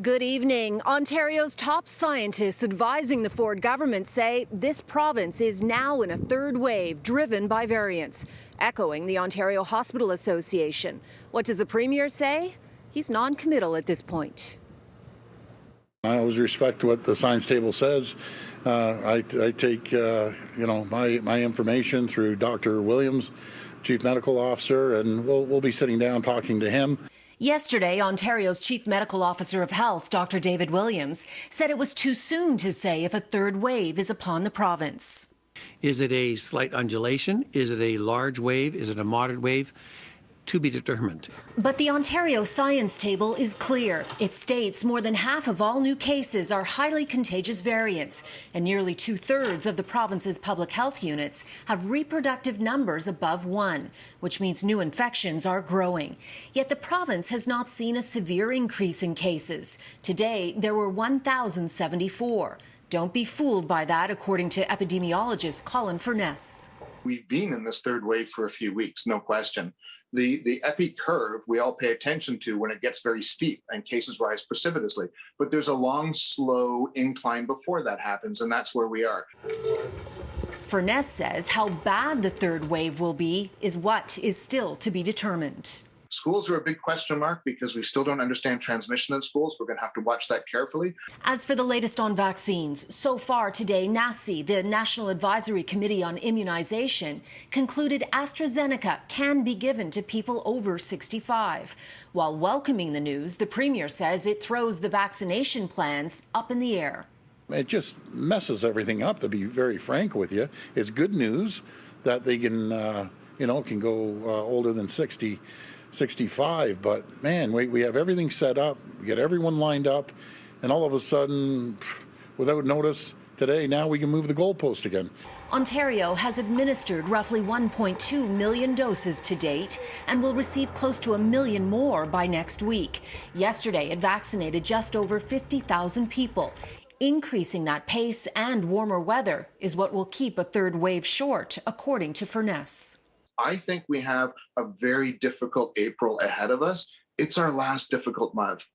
Good evening. Ontario's top scientists advising the Ford government say this province is now in a third wave driven by variants, echoing the Ontario Hospital Association. What does the Premier say? He's non-committal at this point. I always respect what the science table says. I take my information through Dr. Williams, Chief Medical Officer, and we'll be sitting down talking to him. Yesterday, Ontario's Chief Medical Officer of Health, Dr. David Williams, said it was too soon to say if a third wave is upon the province. Is it a slight undulation? Is it a large wave? Is it a moderate wave? To be determined. But the Ontario Science Table is clear. It states more than half of all new cases are highly contagious variants, and nearly two-thirds of the province's public health units have reproductive numbers above 1, which means new infections are growing. Yet the province has not seen a severe increase in cases. Today, there were 1,074. Don't be fooled by that, according to epidemiologist Colin Furness. We've been in this third wave for a few weeks, no question. The epi curve we all pay attention to when it gets very steep and cases rise precipitously. But there's a long, slow incline before that happens, and that's where we are. Furness says how bad the third wave will be is what is still to be determined. Schools are a big question mark because we still don't understand transmission in schools. We're going to have to watch that carefully. As for the latest on vaccines, so far today, NACI, the National Advisory Committee on Immunization, concluded AstraZeneca can be given to people over 65. While welcoming the news, the Premier says it throws the vaccination plans up in the air. It just messes everything up, to be very frank with you. It's good news that they can go older than 65, but man, we have everything set up, we get everyone lined up, and all of a sudden, without notice, today, now we can move the goalpost again. Ontario has administered roughly 1.2 million doses to date and will receive close to 1 million more by next week. Yesterday, it vaccinated just over 50,000 people. Increasing that pace and warmer weather is what will keep a third wave short, according to Furness. I think we have a very difficult April ahead of us. It's our last difficult month.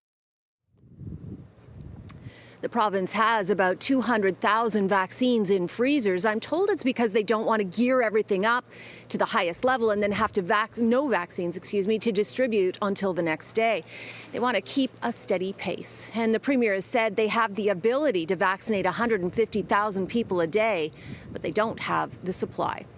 The province has about 200,000 vaccines in freezers. I'm told it's because they don't want to gear everything up to the highest level and then have to no vaccines, to distribute until the next day. They want to keep a steady pace. And the Premier has said they have the ability to vaccinate 150,000 people a day, but they don't have the supply.